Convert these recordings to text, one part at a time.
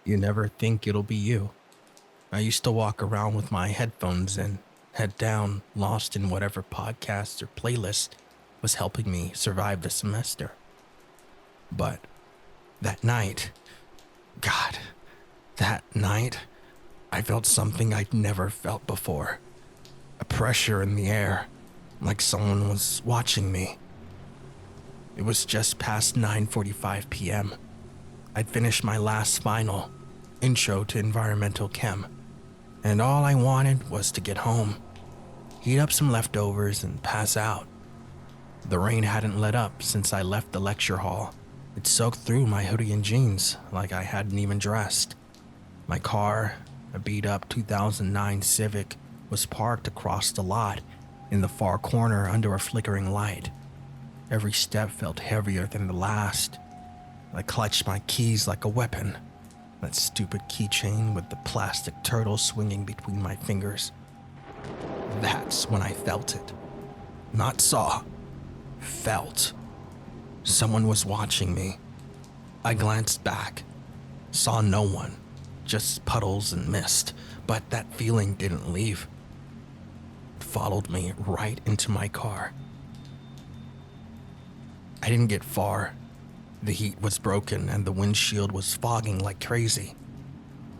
You never think it'll be you. I used to walk around with my headphones in, head down, lost in whatever podcast or playlist was helping me survive the semester. But that night, God, that night, I felt something I'd never felt before. A pressure in the air, like someone was watching me. It was just past 9:45 p.m. I'd finished my last final, intro to environmental chem, and all I wanted was to get home, heat up some leftovers, and pass out. The rain hadn't let up since I left the lecture hall. It soaked through my hoodie and jeans like I hadn't even dressed. My car, a beat-up 2009 Civic, was parked across the lot in the far corner under a flickering light. Every step felt heavier than the last. I clutched my keys like a weapon, that stupid keychain with the plastic turtle swinging between my fingers. That's when I felt it. Not saw, felt. Someone was watching me. I glanced back, saw no one, just puddles and mist, but that feeling didn't leave. It followed me right into my car. I didn't get far. The heat was broken and the windshield was fogging like crazy.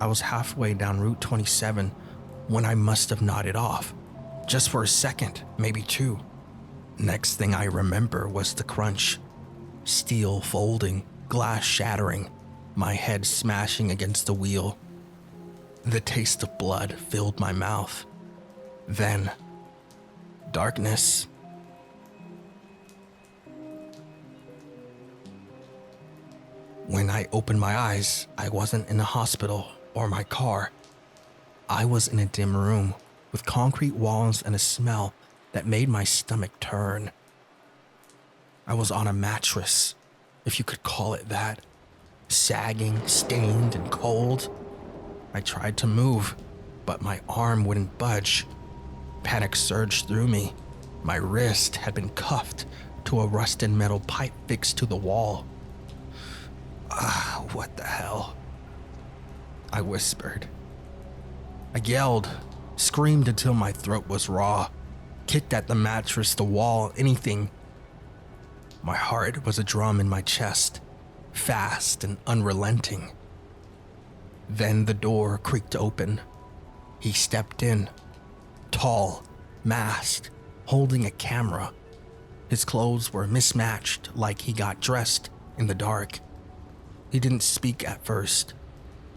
I was halfway down Route 27 when I must have nodded off. Just for a second, maybe two. Next thing I remember was the crunch. Steel folding, glass shattering, my head smashing against the wheel. The taste of blood filled my mouth. Then, darkness. When I opened my eyes, I wasn't in a hospital or my car. I was in a dim room with concrete walls and a smell that made my stomach turn. I was on a mattress, if you could call it that, sagging, stained, and cold. I tried to move, but my arm wouldn't budge. Panic surged through me. My wrist had been cuffed to a rusted metal pipe fixed to the wall. What the hell? I whispered. I yelled, screamed until my throat was raw, kicked at the mattress, the wall, anything. My heart was a drum in my chest, fast and unrelenting. Then the door creaked open. He stepped in, tall, masked, holding a camera. His clothes were mismatched, like he got dressed in the dark. He didn't speak at first,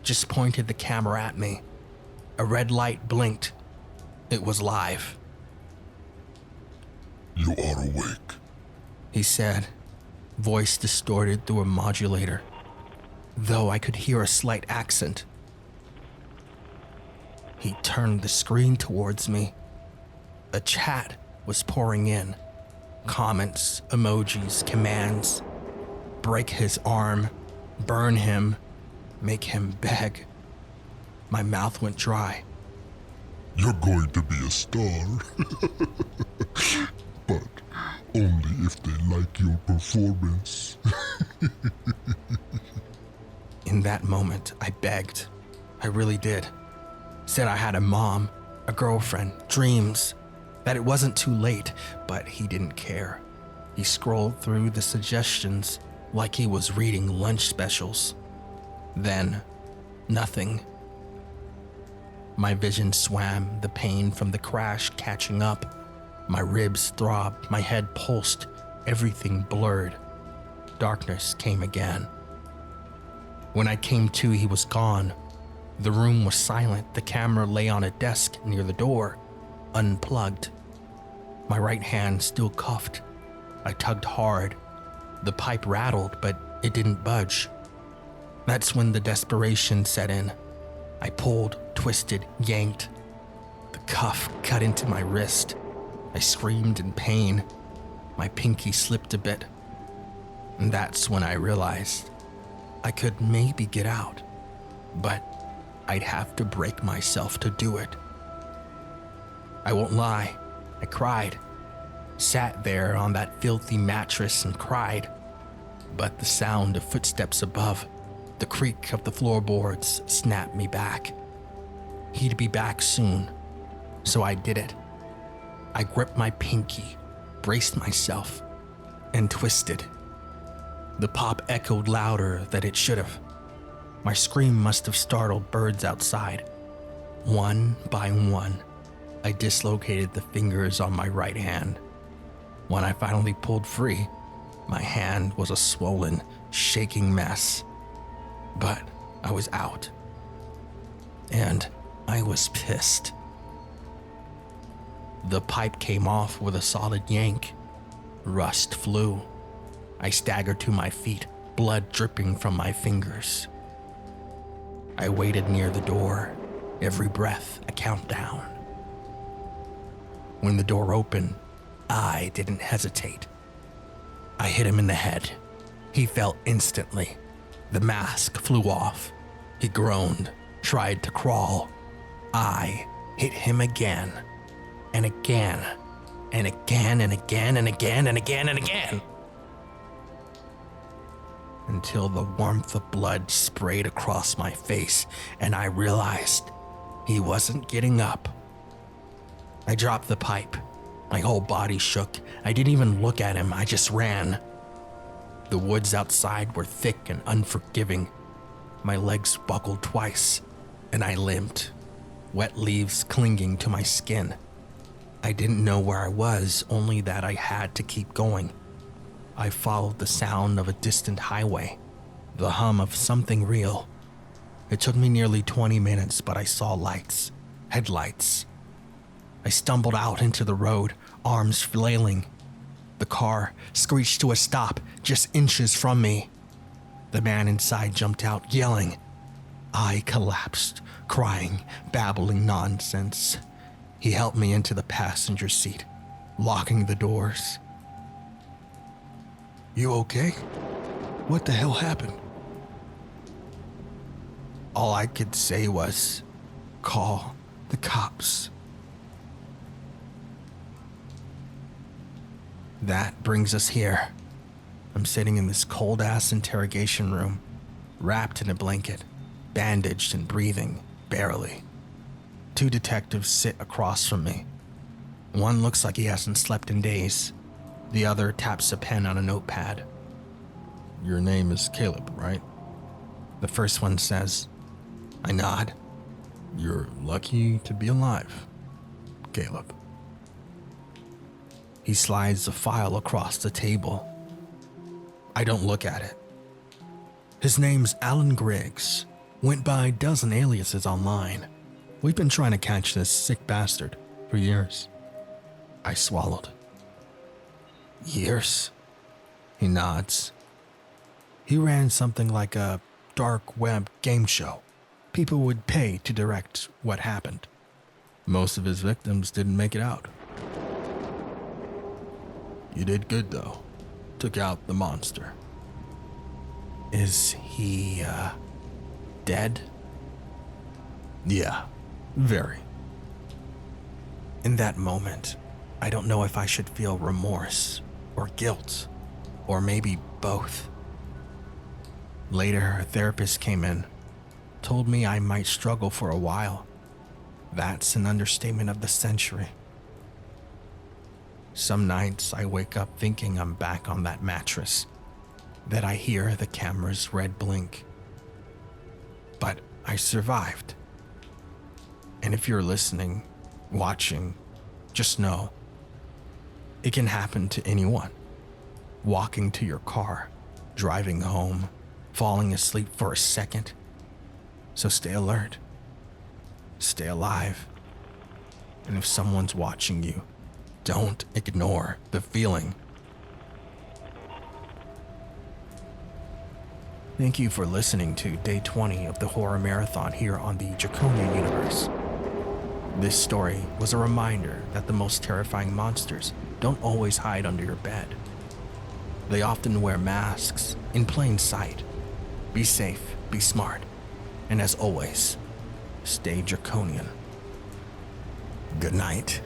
just pointed the camera at me. A red light blinked. It was live. "You are awake," he said, voice distorted through a modulator, though I could hear a slight accent. He turned the screen towards me. A chat was pouring in. Comments, emojis, commands. Break his arm. Burn him. Make him beg. My mouth went dry. "You're going to be a star." "But only if they like your performance." In that moment, I begged. I really did. Said I had a mom, a girlfriend, dreams, that it wasn't too late, but he didn't care. He scrolled through the suggestions like he was reading lunch specials. Then, nothing. My vision swam, the pain from the crash catching up. My ribs throbbed, my head pulsed, everything blurred. Darkness came again. When I came to, he was gone. The room was silent. The camera lay on a desk near the door, unplugged. My right hand still cuffed. I tugged hard. The pipe rattled, but it didn't budge. That's when the desperation set in. I pulled, twisted, yanked. The cuff cut into my wrist. I screamed in pain. My pinky slipped a bit. And that's when I realized I could maybe get out, but I'd have to break myself to do it. I won't lie, I cried. Sat there on that filthy mattress and cried. But the sound of footsteps above, The creak of the floorboards snapped me back. He'd be back soon, so I did it. I gripped my pinky, braced myself, and twisted. The pop echoed louder than it should have. My scream must have startled birds outside. One by one, I dislocated the fingers on my right hand. When I finally pulled free, my hand was a swollen, shaking mess. But I was out. And I was pissed. The pipe came off with a solid yank. Rust flew. I staggered to my feet, blood dripping from my fingers. I waited near the door, every breath a countdown. When the door opened, I didn't hesitate. I hit him in the head. He fell instantly. The mask flew off. He groaned, tried to crawl. I hit him again, and again, and again, and again, and again, and again, and again. Until the warmth of blood sprayed across my face, and I realized he wasn't getting up. I dropped the pipe. My whole body shook. I didn't even look at him. I just ran. The woods outside were thick and unforgiving. My legs buckled twice, and I limped, wet leaves clinging to my skin. I didn't know where I was, only that I had to keep going. I followed the sound of a distant highway, the hum of something real. It took me nearly 20 minutes, but I saw lights, headlights. I stumbled out into the road, arms flailing. The car screeched to a stop just inches from me. The man inside jumped out, yelling. I collapsed, crying, babbling nonsense. He helped me into the passenger seat, locking the doors. "You okay? What the hell happened?" All I could say was, "Call the cops." That brings us here. I'm sitting in this cold-ass interrogation room, wrapped in a blanket, bandaged and breathing, barely. Two detectives sit across from me. One looks like he hasn't slept in days. The other taps a pen on a notepad. "Your name is Caleb, right?" The first one says. I nod. "You're lucky to be alive, Caleb." He slides the file across the table. I don't look at it. "His name's Alan Griggs. Went by a dozen aliases online. We've been trying to catch this sick bastard for years." I swallowed. "Years?" He nods. "He ran something like a dark web game show. People would pay to direct what happened. Most of his victims didn't make it out. You did good, though. Took out the monster." "Is he, dead?" "Yeah, very." In that moment, I don't know if I should feel remorse or guilt, or maybe both. Later, a therapist came in, told me I might struggle for a while. That's an understatement of the century. Some nights I wake up thinking I'm back on that mattress, that I hear the camera's red blink. But I survived. And if you're listening, watching, just know, it can happen to anyone. Walking to your car, driving home, falling asleep for a second. So stay alert. Stay alive. And if someone's watching you, don't ignore the feeling. Thank you for listening to Day 20 of the Horror Marathon here on the Draconian universe. This story was a reminder that the most terrifying monsters don't always hide under your bed. They often wear masks in plain sight. Be safe, be smart, and as always, stay draconian. Good night.